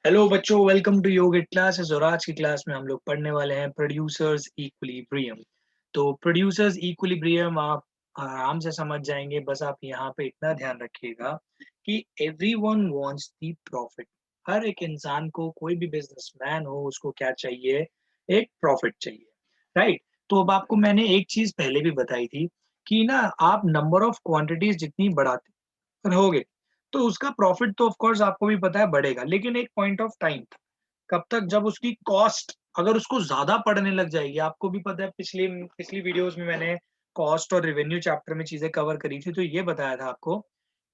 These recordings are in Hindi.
हेलो बच्चों, वेलकम टू योगा क्लासेस। और आज की क्लास में हम लोग पढ़ने वाले हैं प्रोड्यूसर्स इक्विलिब्रियम। तो प्रोड्यूसर्स इक्विलिब्रियम आप आराम से समझ जाएंगे। बस आप यहाँ पे इतना ध्यान रखिएगा कि एवरीवन वांट्स द प्रॉफिट। हर एक इंसान को, कोई भी बिजनेसमैन हो, उसको क्या चाहिए? एक प्रॉफिट चाहिए, राइट? तो अब आपको मैंने एक चीज पहले भी बताई थी कि ना, आप नंबर ऑफ क्वांटिटीज जितनी बढ़ाते रहोगे तो उसका प्रॉफिट तो ऑफ कोर्स आपको भी पता है बढ़ेगा, लेकिन एक पॉइंट ऑफ टाइम तक। कब तक? जब उसकी कॉस्ट अगर उसको ज्यादा पड़ने लग जाएगी। आपको भी पता है, पिछली पिछली वीडियोस में मैंने कॉस्ट और रेवेन्यू चैप्टर में चीजें कवर करी थी, तो ये बताया था आपको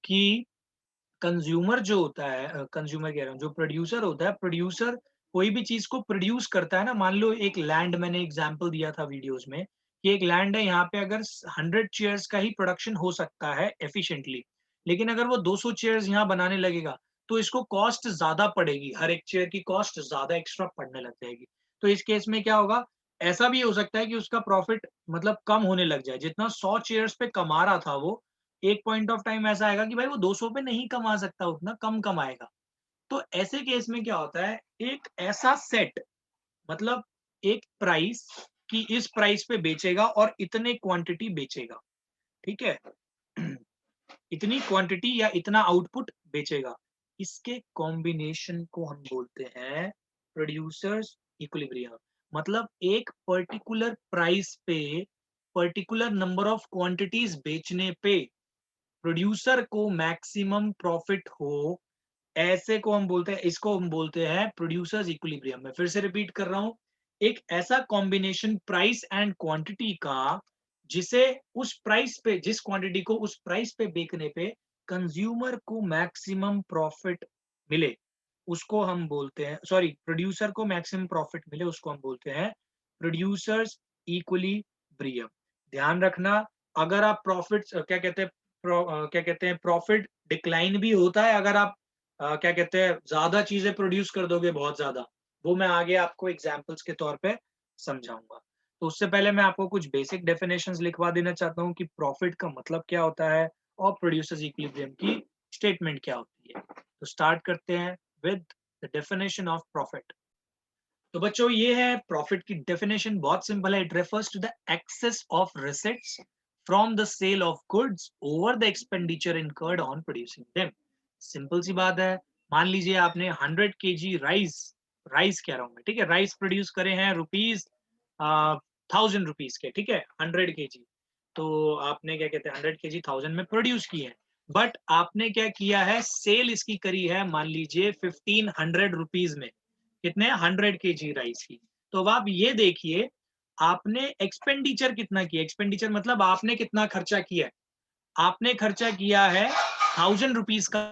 कि कंज्यूमर जो होता है, कंज्यूमर कह रहा हूँ, जो प्रोड्यूसर होता है, प्रोड्यूसर कोई भी चीज को प्रोड्यूस करता है ना। मान लो एक लैंड, मैंने एग्जांपल दिया था वीडियोस में कि एक लैंड है, यहाँ पे अगर 100 चेयर्स का ही प्रोडक्शन हो सकता है एफिशिएंटली, लेकिन अगर वो 200 चेयर्स यहाँ बनाने लगेगा तो इसको कॉस्ट ज्यादा पड़ेगी, हर एक चेयर की कॉस्ट ज्यादा एक्स्ट्रा पड़ने लग जाएगी। तो इस केस में क्या होगा? ऐसा भी हो सकता है कि उसका प्रॉफिट मतलब कम होने लग जाए। जितना 100 चेयर्स पे कमा रहा था वो, एक पॉइंट ऑफ टाइम ऐसा आएगा कि भाई वो 200 पे नहीं कमा सकता, उतना कम कमाएगा। तो ऐसे केस में क्या होता है? एक ऐसा सेट, मतलब एक प्राइस कि इस प्राइस पे बेचेगा और इतने क्वांटिटी बेचेगा, ठीक है? इतनी क्वांटिटी या इतना आउटपुट बेचेगा। इसके कॉम्बिनेशन को हम बोलते हैं प्रोड्यूसर्स इक्विलिब्रियम। मतलब एक पर्टिकुलर प्राइस पे पर्टिकुलर नंबर ऑफ क्वांटिटीज बेचने पे प्रोड्यूसर को मैक्सिमम प्रॉफिट हो, ऐसे को हम बोलते हैं, इसको हम बोलते हैं प्रोड्यूसर्स इक्विलिब्रियम। मैं फिर से रिपीट कर रहा हूं, एक ऐसा कॉम्बिनेशन प्राइस एंड क्वांटिटी का जिसे उस प्राइस पे, जिस क्वांटिटी को उस प्राइस पे बेचने पे कंज्यूमर को मैक्सिमम प्रॉफिट मिले, उसको हम बोलते हैं, सॉरी, प्रोड्यूसर को मैक्सिमम प्रॉफिट मिले, उसको हम बोलते हैं प्रोड्यूसर्स इक्विलिब्रियम। ध्यान रखना, अगर आप प्रॉफिट क्या कहते हैं, क्या कहते हैं, प्रॉफिट डिक्लाइन भी होता है अगर आप क्या कहते हैं, ज्यादा चीजें प्रोड्यूस कर दोगे, बहुत ज्यादा। वो मैं आगे आपको एग्जांपल्स के तौर पे समझाऊंगा। तो उससे पहले मैं आपको कुछ बेसिक डेफिनेशंस लिखवा देना चाहता हूँ कि प्रॉफिट का मतलब क्या होता है और प्रोड्यूसर्स इक्विलिब्रियम की स्टेटमेंट क्या होती है। तो स्टार्ट करते हैं with the definition of profit. तो बच्चों, ये है प्रॉफिट की डेफिनेशन, बहुत सिंपल है। It refers to the excess of receipts from the sale of goods over the expenditure incurred on producing them. Simple सी बात है। मान लीजिए आपने 100 kg राइस, राइस कह रहा हूं मैं, ठीक है, राइस प्रोड्यूस करे हैं रुपीज 1000 रुपीज के, ठीक है, 100 kg। तो आपने क्या कहते हैं, 100 kg 1000 में प्रोड्यूस किए हैं, बट आपने क्या किया है, सेल इसकी करी है मान लीजिए 1500 रुपीज में। कितने? 100 kg राइस की। तो अब आप ये देखिए, आपने एक्सपेंडिचर कितना किया? एक्सपेंडिचर मतलब आपने कितना खर्चा किया है? आपने खर्चा किया है 1000 रुपीज का,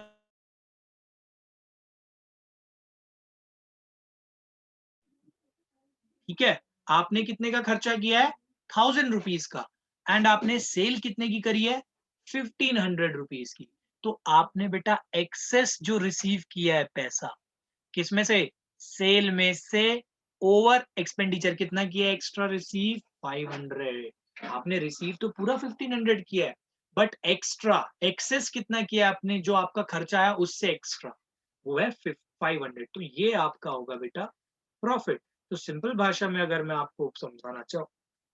ठीक है? आपने कितने का खर्चा किया है? 1000 रुपीज का। एंड आपने सेल कितने की करी है? 1500 रुपीज की। तो आपने बेटा एक्सेस जो रिसीव किया है पैसा, किसमें से? सेल में से। ओवर एक्सपेंडिचर कितना किया है? Extra receive 500। आपने रिसीव तो पूरा 1500 किया है, बट एक्स्ट्रा एक्सेस कितना किया आपने? जो आपका खर्चा आया उससे एक्स्ट्रा, वो है 500। तो ये आपका होगा बेटा प्रॉफिट। तो सिंपल भाषा में अगर मैं आपको समझाना चाहूँ,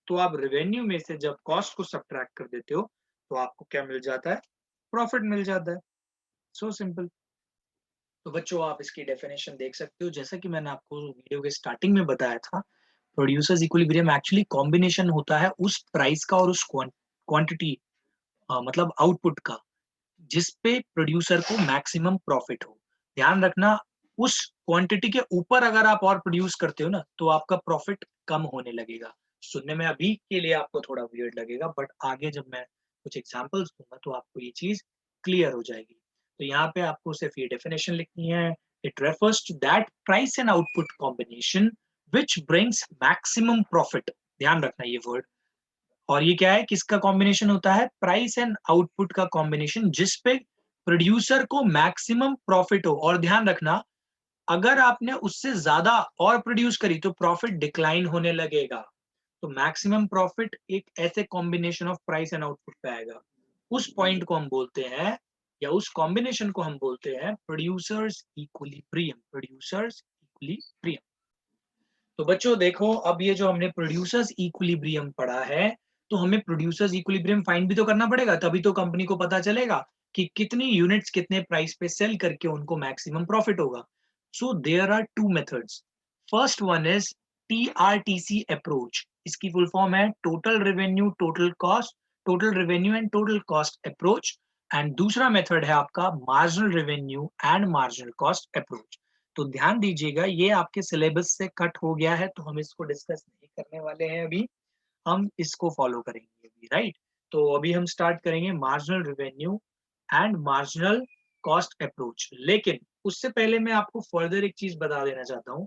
तो आप रेवेन्यू में से जब कॉस्ट को सब्ट्रैक्ट कर देते हो तो आपको क्या मिल जाता है? प्रॉफिट मिल जाता है। So simple. तो बच्चों, आप इसकी डेफिनेशन देख सकते हो, जैसा कि मैंने आपको वीडियो के स्टार्टिंग में बताया था। प्रोड्यूसर्स इक्विलिब्रियम एक्चुअली कॉम्बिनेशन होता है उस प्राइस का और उस क्वांटिटी, मतलब आउटपुट का, जिस पे प्रोड्यूसर को मैक्सिमम प्रॉफिट हो। ध्यान रखना, उस क्वांटिटी के ऊपर अगर आप और प्रोड्यूस करते हो ना, तो आपका प्रॉफिट कम होने लगेगा। सुनने में अभी के लिए आपको थोड़ा वियर्ड लगेगा, बट आगे जब मैं कुछ एग्जांपल्स दूंगा तो आपको ये चीज क्लियर हो जाएगी। तो यहाँ पे आपको सिर्फ ये डेफिनेशन लिखनी है। It refers to that price and output combination which brings maximum profit. ध्यान रखना ये वर्ड। और ये क्या है? किसका कॉम्बिनेशन होता है? प्राइस एंड आउटपुट का कॉम्बिनेशन, जिस पे प्रोड्यूसर को मैक्सिमम प्रॉफिट हो। और ध्यान रखना, अगर आपने उससे ज्यादा और प्रोड्यूस करी तो प्रॉफिट डिक्लाइन होने लगेगा। तो मैक्सिमम प्रॉफिट एक ऐसे combination of price and output पे आएगा। उस पॉइंट को हम बोलते हैं या उस कॉम्बिनेशन को हम बोलते हैं प्रोड्यूसर्स इक्विलिब्रियम, प्रोड्यूसर्स इक्विलिब्रियम। तो बच्चों देखो, अब ये जो हमने प्रोड्यूसर्स इक्विलिब्रियम पढ़ा है, तो हमें प्रोड्यूसर्स इक्विलिब्रियम फाइंड भी तो करना पड़ेगा, तभी तो कंपनी को पता चलेगा कि कितनी यूनिट्स कितने प्राइस पे सेल करके उनको मैक्सिमम प्रॉफिट होगा। So there are two methods. First one is TRTC approach. इसकी फुल फॉर्म है total revenue total cost, total revenue and total cost approach. And दूसरा मेथड है आपका marginal revenue and marginal cost approach. तो ध्यान दीजिएगा, ये आपके सिलेबस से कट हो गया है, तो हम इसको डिस्कस नहीं करने वाले हैं अभी, हम इसको फॉलो करेंगे अभी, राइट। तो अभी हम स्टार्ट करेंगे marginal revenue and marginal cost approach. लेकिन उससे पहले मैं आपको फर्दर एक चीज बता देना चाहता हूँ।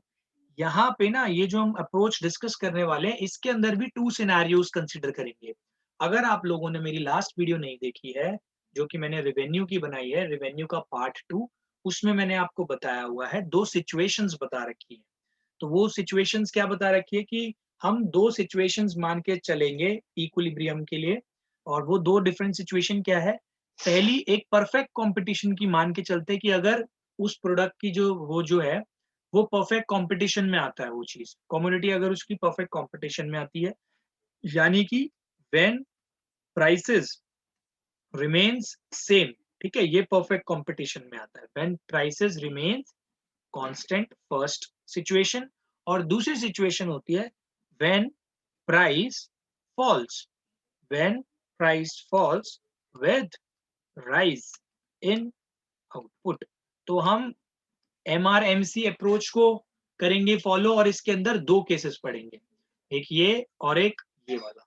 यहाँ पे ना ये जो हम अप्रोच डिस्कस करने वाले हैं, इसके अंदर भी टू सिनेरियोज कंसिडर करेंगे। अगर आप लोगों ने मेरी लास्ट वीडियो नहीं देखी है, जो कि मैंने रेवेन्यू की बनाई है, रेवेन्यू का पार्ट 2, उसमें मैंने आपको बताया हुआ है, दो सिचुएशंस बता रखी है। तो वो सिचुएशंस क्या बता रखी है कि हम दो सिचुएशंस मान के चलेंगे इक्विलिब्रियम के लिए। और वो दो डिफरेंट सिचुएशन क्या है? पहली एक परफेक्ट कंपटीशन की मान के चलते कि अगर उस प्रोडक्ट की जो वो जो है, वो परफेक्ट कंपटीशन में आता है, वो चीज कमोडिटी अगर उसकी परफेक्ट कंपटीशन में आती है, यानी कि व्हेन प्राइसेस रिमेन्स सेम। ठीक है, ये परफेक्ट कंपटीशन में आता है when prices remains constant, first situation. और दूसरी सिचुएशन होती है when price falls, when price falls with rise in output. तो हम एमआरएमसी अप्रोच को करेंगे फॉलो, और इसके अंदर दो केसेस पढ़ेंगे, एक ये और एक ये वाला।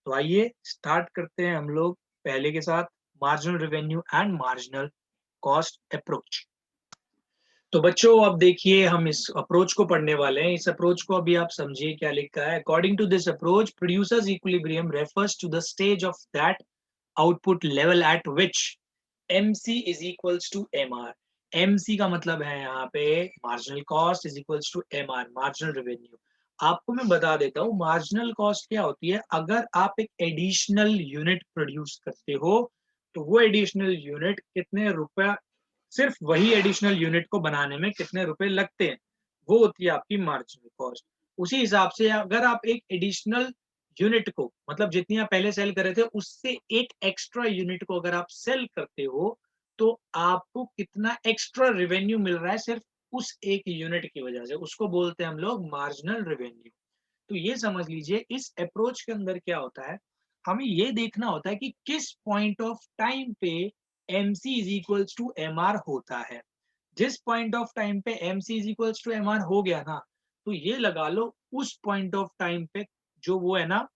तो आइए स्टार्ट करते हैं हम लोग पहले के साथ, marginal revenue and marginal cost approach. तो बच्चों अब देखिए, हम इस अप्रोच को पढ़ने वाले हैं। इस अप्रोच को अभी आप समझिए क्या लिखा है। According to this approach, producers equilibrium refers to the stage of that output level at which MC is equals to MR। MC का मतलब है यहाँ पे marginal cost is equals to MR, marginal revenue. आपको मैं बता देता हूँ मार्जिनल कॉस्ट क्या होती है। अगर आप एक एडिशनल यूनिट प्रोड्यूस करते हो, तो वो एडिशनल यूनिट कितने रुपया, सिर्फ वही एडिशनल यूनिट को बनाने में कितने रुपए लगते हैं, वो होती है आपकी मार्जिनल कॉस्ट। उसी हिसाब से अगर आप एक एडिशनल यूनिट को, मतलब जितनी आप पहले सेल कर रहे थे उससे एक एक्स्ट्रा यूनिट को अगर आप सेल करते हो, तो आपको कितना एक्स्ट्रा रेवेन्यू मिल रहा है सिर्फ उस एक यूनिट की वजह से, उसको बोलते हैं हम लोग मार्जिनल रेवेन्यू। तो ये समझ लीजिए इस अप्रोच के अंदर क्या होता है, हमें ये देखना होता है कि किस पॉइंट ऑफ टाइम पे MC is equals to MR होता है। जिस पॉइंट ऑफ टाइम पे MC is equals to MR हो गया ना, तो ये लगा लो उस पॉइंट ऑफ टाइम पे जो वो है ना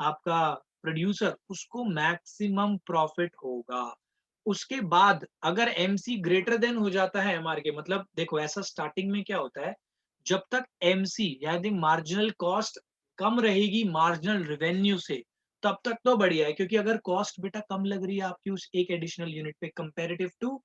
आपका प्रोड्यूसर, उसको मैक्सिमम प्रॉफिट होगा। उसके बाद अगर MC ग्रेटर देन हो जाता है MR के, मतलब देखो ऐसा स्टार्टिंग में क्या होता है, जब तक MC यानी मार्जिनल कॉस्ट कम रहेगी मार्जिनल रेवेन्यू से, तब तक तो बढ़िया है, क्योंकि अगर कॉस्ट बेटा कम लग रही है आपकी उस एक एडिशनल यूनिट पे कंपैरेटिव टू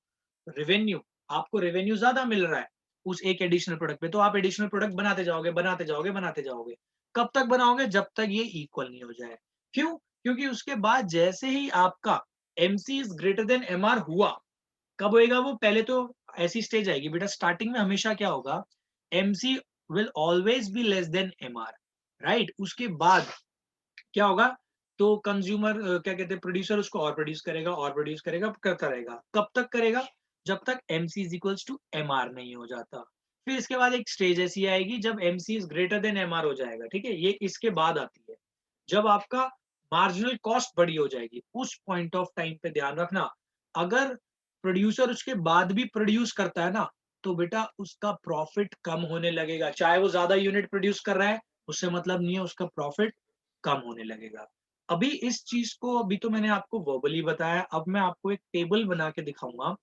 रेवेन्यू, आपको रेवेन्यू ज्यादा मिल रहा है उस एक एडिशनल प्रोडक्ट पे, तो आप एडिशनल प्रोडक्ट बनाते जाओगे बनाते जाओगे बनाते जाओगे। कब तक बनाओगे? जब तक ये इक्वल नहीं हो जाए। क्यों? क्योंकि उसके बाद जैसे ही आपका MC is greater than MR हुआ, कब होएगा वो? पहले तो ऐसी स्टेज आएगी बेटा, स्टार्टिंग में हमेशा क्या होगा, MC will always be less than MR, right. उसके बाद क्या होगा, तो कंज्यूमर क्या कहते हैं, प्रोड्यूसर उसको और प्रोड्यूस करेगा, करता रहेगा। कब तक करेगा? जब तक MC is equals to MR नहीं हो जाता। फिर इसके बाद एक स्टेज ऐसी आएगी जब MC is greater than MR हो जाएगा, ठीक है, ये इसके बाद आती है। जब आपका मार्जिनल कॉस्ट बड़ी हो जाएगी, उस पॉइंट ऑफ टाइम पे ध्यान रखना, अगर प्रोड्यूसर उसके बाद भी प्रोड्यूस करता है ना, तो बेटा उसका प्रॉफिट कम होने लगेगा। चाहे वो ज्यादा यूनिट प्रोड्यूस कर रहा है, उससे मतलब नहीं है, उसका प्रॉफिट कम होने लगेगा। अभी इस चीज को, अभी तो मैंने आपको वर्बली बताया, अब मैं आपको एक टेबल बना के दिखाऊंगा।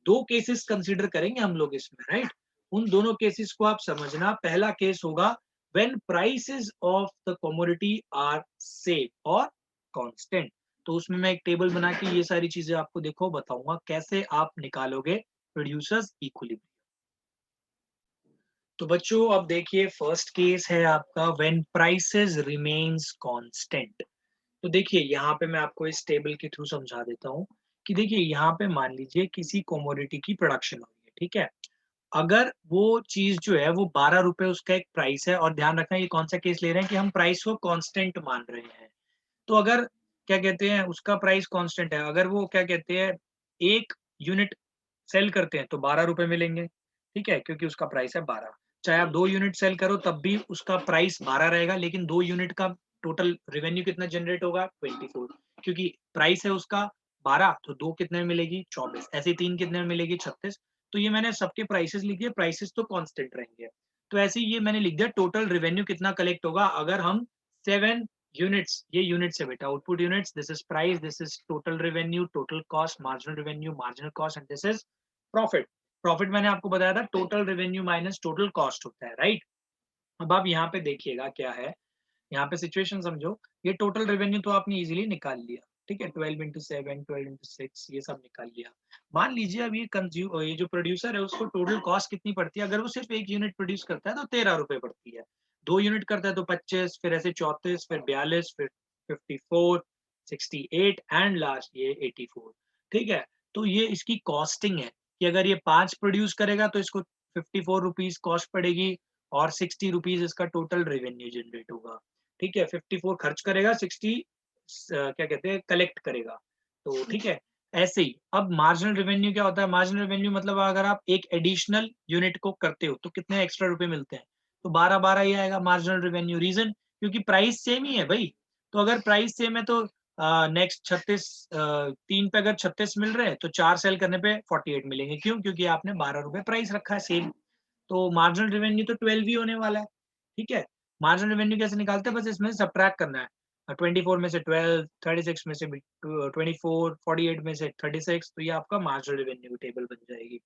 दो केसेस कंसीडर करेंगे हम लोग इसमें, राइट। उन दोनों केसेस को आप समझना। पहला केस होगा when prices of the commodity are same और कांस्टेंट। तो उसमें मैं एक टेबल बना के ये सारी चीजें आपको देखो बताऊंगा कैसे आप निकालोगे प्रोड्यूसर्स इक्विलिब्रियम। तो बच्चों अब देखिए, फर्स्ट केस है आपका व्हेन प्राइसेस रिमेन्स कांस्टेंट। तो देखिए यहाँ पे मैं आपको इस टेबल के थ्रू समझा देता हूँ कि देखिए यहाँ पे मान लीजिए किसी कमोडिटी की प्रोडक्शन हो रही है, ठीक है? अगर वो चीज़ जो है वो ₹12 उसका एक प्राइस है, और ध्यान रखना ये कौन-सा केस ले रहे हैं कि हम प्राइस को कांस्टेंट मान रहे हैं। तो अगर क्या कहते हैं उसका प्राइस कांस्टेंट है, अगर वो क्या कहते हैं 1 यूनिट सेल करते हैं तो ₹12 मिलेंगे, ठीक है? क्योंकि उसका प्राइस है 12। चाहे आप 2 यूनिट सेल करो तब भी उसका प्राइस 12 रहेगा, लेकिन 2 यूनिट का टोटल रेवेन्यू कितना जनरेट होगा? 24, क्योंकि प्राइस है उसका 12, तो 2 कितने में मिलेगी? 24, ऐसे ही 3 कितने में मिलेगी? 36। तो ये मैंने सबके प्राइसेस लिख दिए, प्राइसेस तो कांस्टेंट रहेंगे। तो ऐसे ही ये मैंने लिख दिया टोटल रेवेन्यू कितना कलेक्ट होगा अगर हम 7 यूनिट्स, ये यूनिट्स है बेटा, output units, this is price, this is total revenue, total cost, marginal revenue, marginal cost, and this is profit. Profit मैंने आपको बताया था total revenue minus total cost होता है, राइट? अब आप यहाँ पे देखिएगा क्या है, यहाँ पे सिचुएशन समझो, ये टोटल रेवेन्यू तो आपने इजीली निकाल लिया, ठीक है? 12 into 7, 12 into 6, ये सब निकाल लिया। मान लीजिए अब ये जो प्रोड्यूसर है उसको टोटल कॉस्ट कितनी पड़ती है? अगर वो सिर्फ 1 यूनिट प्रोड्यूस करता है तो ₹13 पड़ती है। 2 यूनिट करता है तो 25, फिर ऐसे 34, फिर 42, फिर 54, 68 एंड लास्ट ये 84, ठीक है? तो ये इसकी कॉस्टिंग है कि अगर ये 5 प्रोड्यूस करेगा तो इसको ₹54 कॉस्ट पड़ेगी, और ₹60 इसका टोटल रेवेन्यू जनरेट होगा। ठीक है? 54 खर्च करेगा, 60 क्या कहते हैं कलेक्ट करेगा। तो ठीक है? ऐसे ही अब मार्जिनल रेवेन्यू क्या होता है? मार्जिनल रेवेन्यू मतलब अगर आप एक एडिशनल यूनिट को करते हो तो कितने एक्स्ट्रा रुपए मिलते हैं? तो 12-12 ही आएगा मार्जिनल रेवेन्यू। रीज़न क्योंकि प्राइस सेम ही है भई। तो अगर प्राइस सेम है तो नेक्स्ट 36 3 पे अगर 36 मिल रहे हैं तो 4 सेल करने पे 48 मिलेंगे। क्यों? क्योंकि आपने ₹12 प्राइस रखा है सेम। तो मार्जिनल रेवेन्यू तो 12 ही होने वाला है, ठीक है? मार्जिनल रेवेन्यू कैसे निकालते हैं? बस इसमें सब्ट्रैक्ट करना है। 24 में से 12, 36 में से भी 24, 48 में से 36, तो ये आपका मार्जिनल रेवेन्यू टेबल बन जाएगी।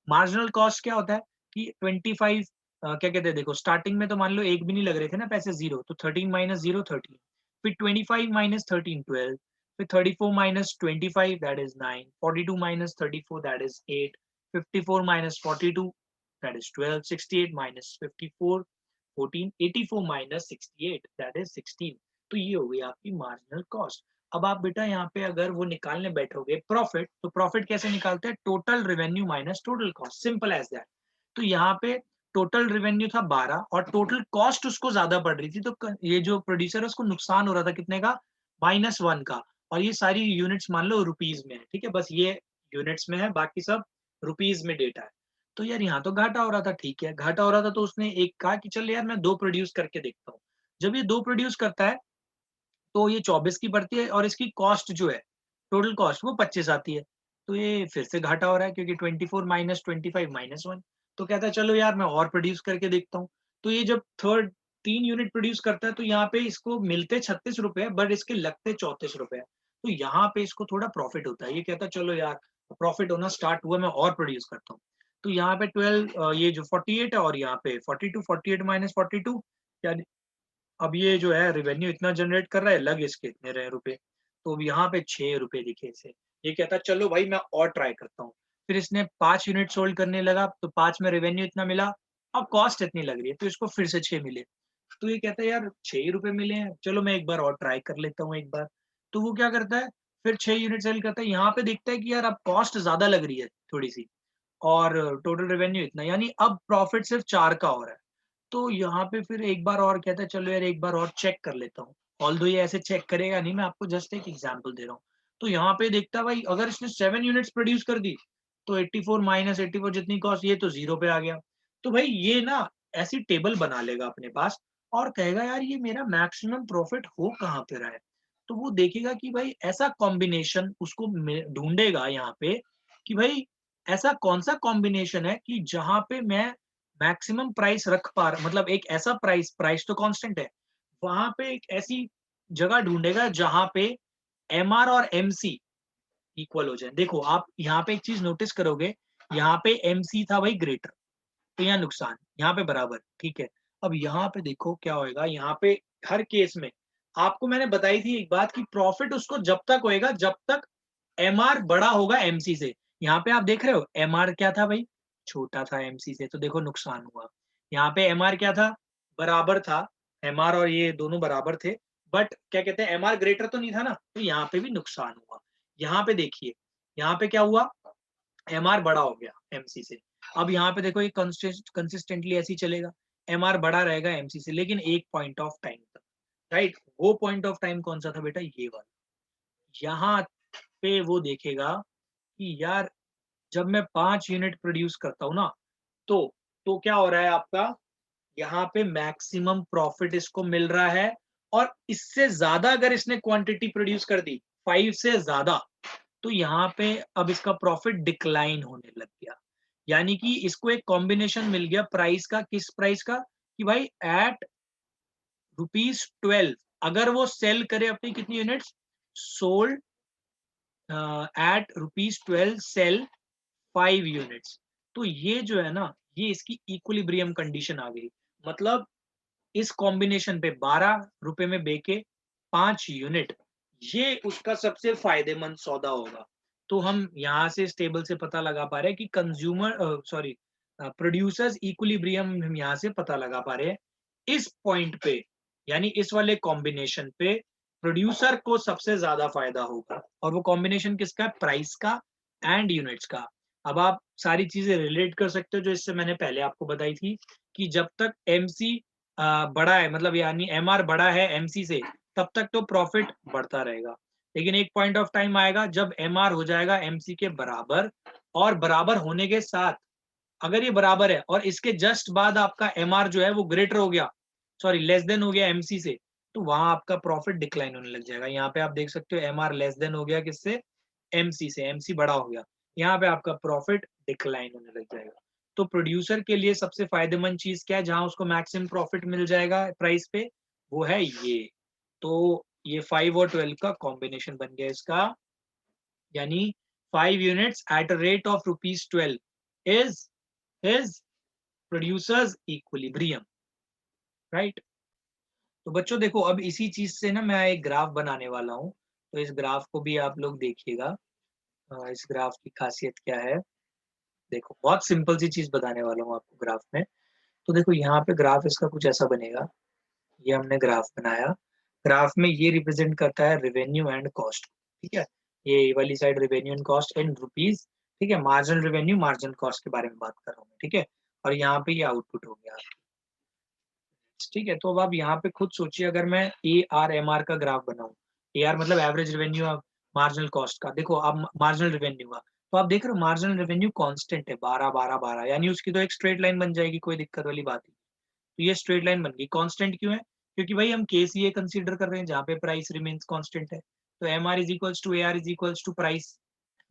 मार्जिनल कॉस्ट क्या होता है कि 25 क्या कहते हैं देखो स्टार्टिंग में तो मान लो 1 भी नहीं लग रहे थे ना पैसे 0, तो 13 माइनस 0 13, फिर 25 माइनस 13 12, फिर 34 minus 25 that is 9, 42 minus 34 that is 8, 54 minus 42 that is 12, 68 minus 54, 14, 84 minus 68 that is 16। तो ये हो गई आपकी मार्जिनल कॉस्ट। अब आप बेटा यहाँ पे अगर वो निकालने बैठोगे प्रॉफिट, तो प्रॉफिट कैसे निकालते हैं? Total revenue minus total cost, simple as that. तो यहाँ पे टोटल रेवेन्यू था 12 और टोटल कॉस्ट उसको ज्यादा पड़ रही थी, तो ये जो प्रोड्यूसर है उसको नुकसान हो रहा था कितने का? -1 का। और ये सारी यूनिट्स मान लो रुपीज में है, ठीक है? बस ये यूनिट्स में है, बाकी सब रुपीज में डेटा है। तो यार यहाँ तो घाटा हो रहा था, ठीक है, घाटा हो रहा था तो उसने एक कहा कि चल यार मैं 2 प्रोड्यूस करके देखता हूँ। जब ये 2 प्रोड्यूस करता है, तो ये 24 की पड़ती है और इसकी कॉस्ट जो है, टोटल कॉस्ट वो 25 आती है। तो ये फिर से घाटा हो रहा है क्योंकि 24 माइनस 25 माइनस 1। तो कहता है चलो यार मैं और प्रोड्यूस करके देखता हूँ। तो ये जब 3 यूनिट प्रोड्यूस करता है तो यहाँ पे इसको मिलते ₹36 बट इसके लगते ₹34। तो यहाँ पे इसको थोड़ा प्रॉफिट होता है। ये कहता है चलो यार प्रॉफिट होना स्टार्ट हुआ, मैं और प्रोड्यूस करता हूँ। तो यहाँ पे 12 ये जो 48 है और यहाँ पे 42, 48 माइनस 42 यानी अब ये जो है रेवेन्यू इतना जनरेट कर रहा है, लग इसके इतने रहे रुपए। तो अब यहाँ पे ₹6 दिखे इसे। ये कहता है चलो भाई मैं और ट्राई करता हूँ। फिर इसने 5 यूनिट सोल्ड करने लगा, तो 5 में रेवेन्यू इतना मिला, अब कॉस्ट इतनी लग रही है, तो इसको फिर से 6 मिले। तो ये कहता है यार ₹6 ही मिले हैं, चलो मैं एक बार और ट्राई कर लेता हूँ एक बार। तो वो क्या करता है, फिर 6 यूनिट सेल करता है, यहाँ पे देखता है कि यार अब कॉस्ट ज़्यादा लग रही है थोड़ी-सी, और टोटल रेवेन्यू इतना, यानी अब प्रॉफिट सिर्फ 4 का हो रहा है। तो यहाँ पे फिर एक बार और कहता है चलो यार एक बार और चेक कर लेता हूँ। ऑल्दो ये ऐसे चेक करेगा नहीं, मैं आपको जस्ट एक एग्जांपल दे रहा हूँ। तो यहाँ पे देखता है भाई अगर इसने 7 यूनिट्स प्रोड्यूस कर दी, तो 84 माइनस 84 जितनी कॉस्ट, ये तो 0 पे आ गया। तो भाई ये ना ऐसी टेबल बना लेगा अपने पास और कहेगा यार ये मेरा मैक्सिमम प्रॉफिट हो कहाँ पे रहा है। तो वो देखेगा कि भाई ऐसा कॉम्बिनेशन उसको ढूंढेगा यहाँ पे कि भाई ऐसा कौन सा कॉम्बिनेशन है कि जहां पे मैं मैक्सिमम प्राइस रख पा रहा, मतलब एक ऐसा प्राइस, प्राइस तो कांस्टेंट है, वहां पे एक ऐसी जगह ढूंढेगा जहां पे एमआर और एमसी इक्वल हो जाए। देखो आप यहाँ पे एक चीज नोटिस करोगे, यहाँ पे एमसी था भाई ग्रेटर, तो यहाँ नुकसान, यहाँ पे बराबर, ठीक है? अब यहाँ पे देखो क्या होएगा, यहाँ पे हर केस में आपको मैंने बताई थी एक बात कि प्रॉफिट उसको जब तक होएगा जब तक एमआर बड़ा होगा एमसी से। यहाँ पे आप देख रहे हो एमआर क्या था भाई? छोटा था एमसी से, तो देखो नुकसान हुआ। यहाँ पे एमआर क्या था? बराबर था। एमआर और ये दोनों बराबर थे, बट क्या कहते हैं एमआर ग्रेटर तो नहीं था ना, तो यहाँ पे भी नुकसान हुआ। यहाँ पे देखिए, यहाँ पे क्या हुआ, एमआर बड़ा हो गया एमसी से। अब यहाँ पे देखो ये कंसिस्टेंटली ऐसे ही चलेगा, एमआर बड़ा रहेगा एमसी से, लेकिन एक पॉइंट ऑफ टाइम तक, राइट। वो पॉइंट ऑफ टाइम कौन सा था बेटा, ये वाला। यहाँ पे वो देखेगा कि यार जब मैं 5 यूनिट प्रोड्यूस करता हूँ ना, तो क्या हो रहा है आपका, यहाँ पे मैक्सिमम प्रॉफिट इसको मिल रहा है। और इससे ज्यादा अगर इसने क्वांटिटी प्रोड्यूस कर दी, 5 से ज्यादा, तो यहाँ पे अब इसका प्रॉफिट डिक्लाइन होने लग गया। यानी कि इसको एक कॉम्बिनेशन मिल गया प्राइस का, किस प्राइस का, कि भाई एट ₹12 अगर वो सेल करे अपनी कितनी units, sold at ₹12 sell 5 units. तो ये जो है ना, ये इसकी इक्विलिब्रियम कंडीशन आ गई। मतलब इस कॉम्बिनेशन पे ₹12 में बेके 5 यूनिट, ये उसका सबसे फायदेमंद सौदा होगा। तो हम यहाँ से इस टेबल से पता लगा पा रहे हैं कि कंज्यूमर सॉरी प्रोड्यूसर्स इक्विलिब्रियम हम यहाँ से पता लगा पा रहे हैं इस पॉइंट पे, यानी इस वाले कॉम्बिनेशन पे प्रोड्यूसर को सबसे ज्यादा फायदा होगा। और वो कॉम्बिनेशन किसका है, प्राइस का एंड यूनिट्स का। अब आप सारी चीजें रिलेट कर सकते हो जो इससे मैंने पहले आपको बताई थी, कि जब तक एमसी बड़ा है, मतलब यानी एमआर बड़ा है एमसी से, तब तक तो प्रॉफिट बढ़ता रहेगा। लेकिन एक पॉइंट ऑफ टाइम आएगा जब एमआर हो जाएगा एमसी के बराबर, और बराबर होने के साथ, अगर ये बराबर है और इसके जस्ट बाद आपका एमआर जो है वो ग्रेटर हो गया, सॉरी लेस देन हो गया एमसी से, तो वहां आपका प्रॉफिट डिक्लाइन होने लग जाएगा। यहाँ पे आप देख सकते हो एमआर लेस देन हो गया किससे, एमसी से, एमसी बड़ा हो गया, यहाँ पे आपका प्रॉफिट डिक्लाइन होने लग जाएगा। तो प्रोड्यूसर के लिए सबसे फायदेमंद चीज क्या है, जहां उसको मैक्सिमम प्रॉफिट मिल जाएगा प्राइस पे, वो है ये। तो ये 5 और 12 का कॉम्बिनेशन बन गया इसका, यानी 5 units at a rate of ₹12 is his producers equilibrium, right. तो बच्चों देखो, अब इसी चीज से ना मैं एक ग्राफ बनाने वाला हूँ, तो इस ग्राफ को भी आप लोग देखिएगा। इस ग्राफ की खासियत क्या है, देखो बहुत सिंपल सी चीज बताने वाला हूँ आपको ग्राफ में। तो देखो यहाँ पे ग्राफ इसका कुछ ऐसा बनेगा, ये हमने ग्राफ बनाया। ग्राफ में ये रिप्रेजेंट करता है रेवेन्यू एंड कॉस्ट, ठीक है। ये वाली side revenue and cost in rupees, ठीक है। मार्जिनल रेवेन्यू मार्जिनल कॉस्ट के बारे में बात कर रहा हूँ, ठीक है। और यहाँ पे ये आउटपुट हो गया, ठीक है। तो अब आप यहाँ पे खुद सोचिए, अगर मैं ए आर एम आर का ग्राफ बनाऊं, ए आर मतलब एवरेज रेवेन्यू, मार्जिनल कॉस्ट का, देखो अब मार्जिनल रेवेन्यू का, तो आप देख रहे हो मार्जिनल रेवेन्यू कांस्टेंट है 12 12 12, यानी उसकी तो एक स्ट्रेट लाइन बन जाएगी, कोई दिक्कत वाली बात नहीं। तो ये स्ट्रेट लाइन बन गई। कांस्टेंट क्यों है, क्योंकि भाई हम केसीए कंसीडर कर रहे हैं जहाँ पे प्राइस रिमेन्स कांस्टेंट है। तो M R is equals to A R is equals to price,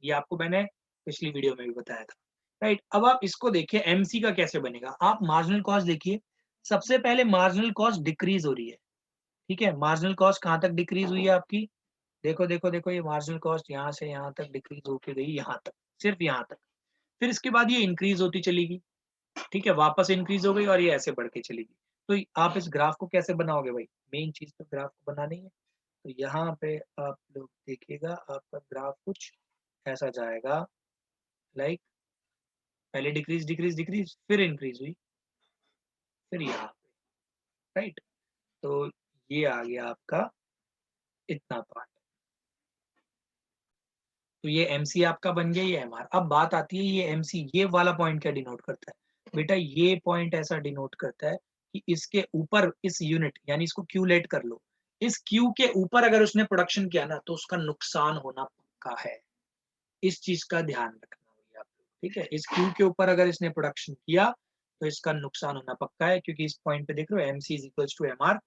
ये आपको मैंने पिछली वीडियो में भी बताया था, राइट। अब आप इसको देखिए एमसी का कैसे बनेगा। आप मार्जिनल कॉस्ट देखिए, सबसे पहले मार्जिनल कॉस्ट डिक्रीज हो रही है, ठीक है। मार्जिनल कॉस्ट कहाँ तक डिक्रीज हुई है आपकी, देखो देखो देखो, ये मार्जिनल कॉस्ट यहाँ से यहाँ तक डिक्रीज होके गई, यहाँ तक, सिर्फ यहाँ तक। फिर इसके बाद ये इंक्रीज होती चलेगी, ठीक है, वापस इंक्रीज हो गई और ये ऐसे बढ़ के चलेगी। तो आप इस ग्राफ को कैसे बनाओगे भाई, मेन चीज तो ग्राफ को बनानी है। तो यहाँ पे आप लोग देखिएगा, आपका ग्राफ कुछ ऐसा जाएगा, लाइक पहले डिक्रीज डिक्रीज डिक्रीज, फिर इंक्रीज हुई, फिर यहाँ पे, राइट। तो ये आ गया आपका इतना पार्ट। तो ये एमसी आपका बन गया, ये एमआर। अब बात आती है ये एमसी, ये वाला पॉइंट क्या डिनोट करता है बेटा, ये पॉइंट ऐसा डिनोट करता है कि इसके ऊपर इस यूनिट, यानी इसको क्यू लेट कर लो, इस क्यू के ऊपर अगर उसने प्रोडक्शन किया ना, तो उसका नुकसान होना पक्का है। इस चीज का ध्यान रखना होगा आप लोग, ठीक है। इस क्यू के ऊपर अगर इसने प्रोडक्शन किया, तो इसका नुकसान होना पक्का है, क्योंकि इस पॉइंट पे देख रहे हो MC is equals to MR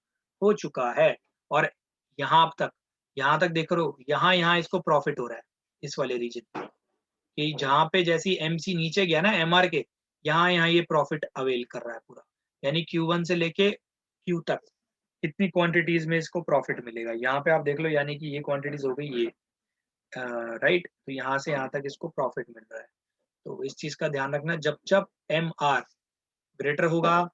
हो चुका है। और यहाँ तक देख रहे हो, यहाँ इसको प्रॉफिट हो रहा है इस वाले रीजन पे, कि जहाँ पे जैसी एमसी नीचे गया ना एमआर के, यहाँ ये प्रॉफिट अवेल कर रहा है पूरा। यानी Q1 से लेके Q तक इतनी क्वांटिटीज में इसको प्रॉफिट मिलेगा। यहाँ पे आप देख लो, यानी कि ये क्वांटिटीज हो गई ये, राइट। तो यहाँ से यहाँ तक इसको प्रॉफिट मिल रहा है। तो इस चीज का ध्यान रखना, जब जब एम आर ग्रेटर होगा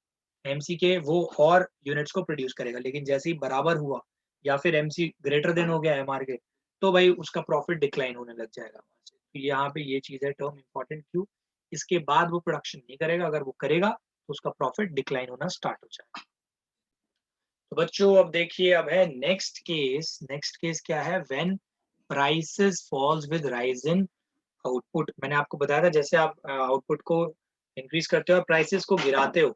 एमसी के, वो और यूनिट्स को प्रोड्यूस करेगा। लेकिन जैसे ही बराबर हुआ या फिर एमसी ग्रेटर देन हो गया एमआर के, तो भाई उसका प्रॉफिट डिक्लाइन होने लग जाएगा वहां से। तो यहाँ पे ये चीज है टर्म इंपॉर्टेंट, क्यों, इसके बाद वो प्रोडक्शन नहीं करेगा, अगर वो करेगा तो उसका प्रॉफिट डिक्लाइन होना स्टार्ट हो जाएगा। तो बच्चों अब देखिए, अब है नेक्स्ट केस। नेक्स्ट केस क्या है, when prices falls with rise in output मैंने आपको बताया था, जैसे आप आउटपुट को इंक्रीज करते हो और प्राइसेस को गिराते हो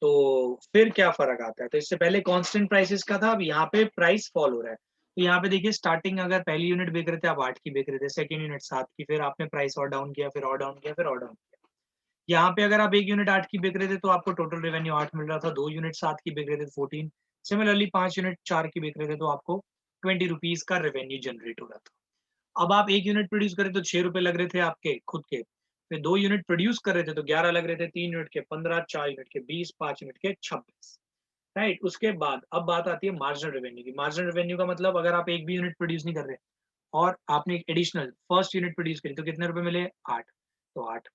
तो फिर क्या फर्क आता है। तो इससे पहले कांस्टेंट प्राइसेस का था, अब यहाँ पे प्राइस फॉल हो रहा है। तो यहाँ पे देखिए स्टार्टिंग अगर पहली यूनिट बेच रहे थे आप 8 की बेच रहे थे, सेकंड यूनिट 7 की, फिर आपने प्राइस और डाउन किया, फिर और डाउन किया, फिर और डाउन किया। यहाँ पे अगर आप 1 यूनिट 8 की बेच रहे थे तो आपको टोटल रेवेन्यू 8 मिल रहा था, 2 यूनिट 7 की बेच रहे थे 14, सिमिलरली 5 यूनिट 4 की बेच रहे थे तो आपको 20 रुपीज का रेवेन्यू जनरेट हो रहा था। अब आप 1 यूनिट प्रोड्यूस करे तो 6 रुपए लग रहे थे आपके खुद के, फिर 2 यूनिट प्रोड्यूस कर रहे थे तो 11 लग रहे थे, 3 यूनिट के 15, 4 यूनिट के 20, 5 यूनिट के 26, राइट। उसके बाद अब बात आती है मार्जिनल रेवेन्यू की। मार्जिनल रेवेन्यू का मतलब अगर आप एक भी यूनिट प्रोड्यूस नहीं कर रहे और आपने एक एडिशनल फर्स्ट यूनिट प्रोड्यूस करी तो कितने रुपए मिले, 8, तो 8,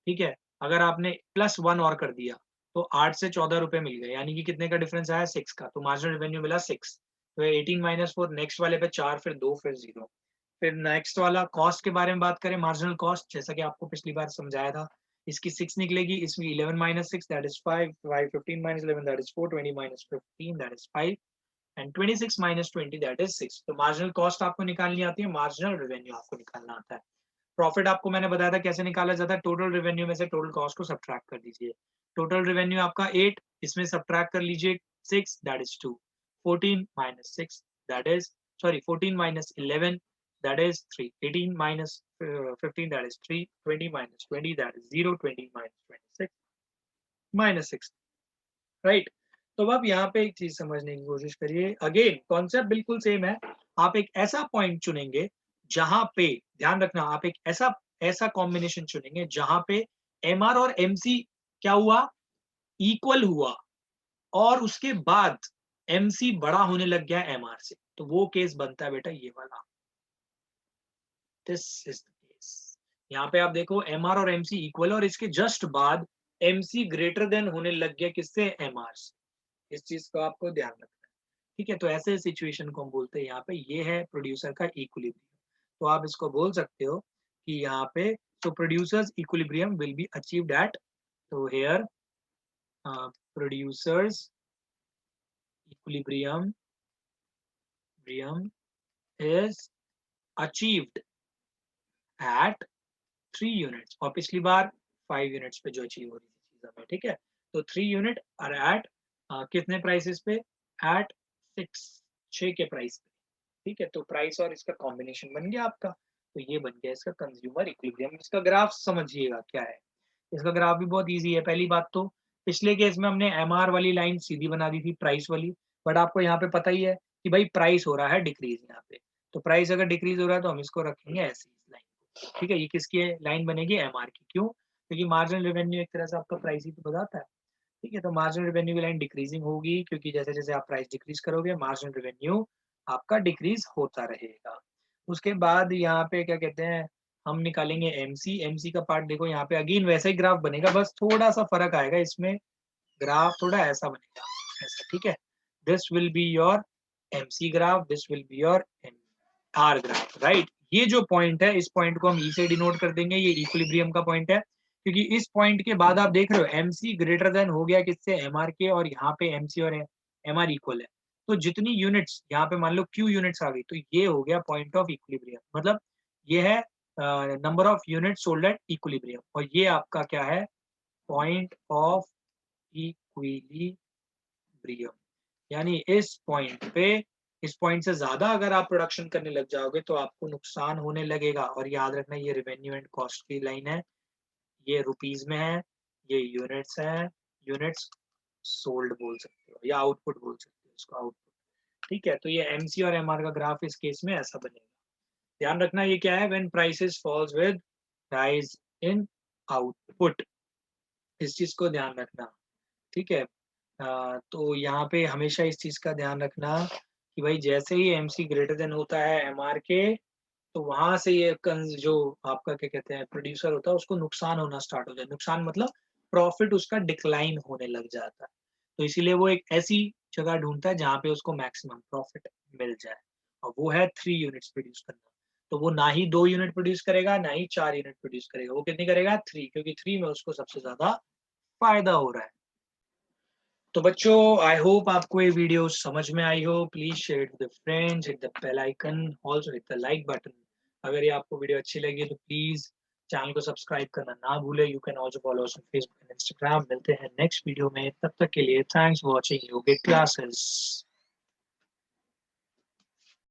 ठीक है। अगर आपने प्लस 1 और कर दिया तो 8 से 14 रुपए मिल गए, यानी कि कितने का डिफरेंस आया, 6 का, तो मार्जिनल रेवेन्यू मिला 6। तो 18 माइनस 4, नेक्स्ट वाले पे 4, फिर 2, फिर 0। फिर नेक्स्ट वाला कॉस्ट के बारे में बात करें, मार्जिनल कॉस्ट जैसा कि आपको पिछली बार समझाया था, इसकी 6 निकलेगी, इसमें 11 minus 6 that is 5, 5 15 minus 11 that is 4, 20 minus 15 that is 5 and 26 minus 20 that is 6। तो मार्जिनल कॉस्ट आपको निकालनी आती है, मार्जिनल रेवेन्यू आपको निकालना आता है। प्रॉफिट आपको मैंने बताया था कैसे निकाला जाता है, टोटल रेवेन्यू में से टोटल कॉस्ट को सब्ट्रैक्ट कर दीजिए। टोटल रेवेन्यू आपका 8, इसमें सब्ट्रैक्ट कर लीजिए 6 that is 2, 14 minus 6 that is, sorry 14 minus 11 that is 3, 18 minus 15 that is 3, 20 minus 20 that is 0, 20 minus 26 minus 6, right. तो अब यहाँ पे एक चीज समझने की कोशिश करिए, अगेन कॉन्सेप्ट बिल्कुल सेम है। आप एक ऐसा पॉइंट चुनेंगे जहां पे, ध्यान रखना, आप एक ऐसा ऐसा कॉम्बिनेशन चुनेंगे जहां पे एमआर और एमसी क्या हुआ, इक्वल हुआ, और उसके बाद एमसी बड़ा होने लग गया एमआर से, तो वो केस बनता है बेटा ये वाला, दिस इज द केस। यहाँ पे आप देखो एमआर और एमसी इक्वल, और इसके जस्ट बाद एमसी ग्रेटर देन होने लग गया किससे, एमआर से। इस चीज को आपको ध्यान रखना है, ठीक है। तो ऐसे सिचुएशन को हम बोलते हैं यहाँ पे, ये है प्रोड्यूसर का इक्विलिब्रियम। तो आप इसको बोल सकते हो कि यहाँ पे, तो producers equilibrium will be achieved at, तो here producers equilibrium is achieved at 3 units, और पिछली बार 5 यूनिट्स पे जो अचीव हो रही थी चीज हमें, ठीक है। तो 3 यूनिट और एट कितने प्राइसेस पे, एट 6 के प्राइस पे, ठीक है। तो प्राइस और इसका कॉम्बिनेशन बन गया आपका, तो ये बन गया इसका कंज्यूमर इक्विलिब्रियम। इसका ग्राफ समझिएगा क्या है, इसका ग्राफ भी बहुत इजी है। पहली बात तो पिछले केस में हमने एमआर वाली लाइन सीधी बना दी थी, प्राइस वाली, बट आपको यहाँ पे पता ही है कि भाई प्राइस हो रहा है डिक्रीज यहाँ पे, तो प्राइस अगर डिक्रीज हो रहा है तो हम इसको रखेंगे ऐसे इस लाइन को, ठीक है। ये किसकी लाइन बनेगी, एमआर की, क्यों, क्योंकि मार्जिनल रेवेन्यू एक तरह से आपका प्राइस ही तो बताता है, ठीक है। तो मार्जिनल रेवेन्यू की लाइन डिक्रीजिंग होगी, क्योंकि जैसे जैसे आप प्राइस डिक्रीज करोगे मार्जिनल रेवेन्यू आपका डिक्रीज होता रहेगा। उसके बाद यहाँ पे क्या कहते हैं, हम निकालेंगे एमसी। एमसी का पार्ट देखो यहाँ पे अगेन वैसा ही ग्राफ बनेगा, बस थोड़ा सा फर्क आएगा, इसमें ग्राफ थोड़ा ऐसा बनेगा, ऐसा, ठीक है। This will be your MC graph, this will be your R graph, right. ये जो पॉइंट है, इस पॉइंट को हम ई से डिनोट कर देंगे, ये इक्विलिब्रियम का पॉइंट है, क्योंकि इस पॉइंट के बाद आप देख रहे हो एमसी ग्रेटर देन हो गया किससे, एमआर के, और यहाँ पे एमसी और एमआर इक्वल है। तो जितनी यूनिट्स यहाँ पे मान लो क्यू यूनिट्स आ गई, तो ये हो गया पॉइंट ऑफ इक्विलिब्रियम, मतलब ये है number of unit sold at equilibrium, और ये आपका क्या है, पॉइंट ऑफ इक्विलिब्रियम। यानी इस पॉइंट पे, इस पॉइंट से ज्यादा अगर आप प्रोडक्शन करने लग जाओगे तो आपको नुकसान होने लगेगा। और याद रखना ये रेवेन्यू एंड कॉस्ट की लाइन है, ये रुपीज में है, ये यूनिट्स है, यूनिट्स सोल्ड बोल सकते हो या आउटपुट बोल सकते हो इसको, आउटपुट, ठीक है। तो ये एमसी और एमआर का ग्राफ इस केस में ऐसा बनेगा। ध्यान रखना ये क्या है, when prices falls with rise in output, इस चीज को ध्यान रखना, ठीक है। तो यहाँ पे हमेशा इस चीज का ध्यान रखना कि भाई जैसे ही एमसी ग्रेटर देन होता है एमआर के, तो वहां से ये जो आपका क्या कहते हैं प्रोड्यूसर होता है उसको नुकसान होना स्टार्ट हो जाए, नुकसान मतलब प्रॉफिट उसका डिक्लाइन होने लग जाता है। तो इसीलिए वो एक ऐसी जगह ढूंढता है जहाँ पे उसको मैक्सिमम प्रॉफिट मिल जाए, और वो है 3 यूनिट्स प्रोड्यूस करना। तो वो ना ही 2 यूनिट प्रोड्यूस करेगा, ना ही 4 यूनिट प्रोड्यूस करेगा, वो कितनी करेगा, 3, क्योंकि 3 में उसको सबसे ज्यादा फायदा हो रहा है। तो बच्चों आई होप आपको ये वीडियो समझ में आई हो, please share to the friends, hit the bell icon, also hit the like button. अगर ये आपको वीडियो अच्छी लगी तो प्लीज चैनल को सब्सक्राइब करना ना भूले। You can also follow us on Facebook and Instagram. मिलते हैं नेक्स्ट वीडियो में, तब तक के लिए thanks for watching yogic classes.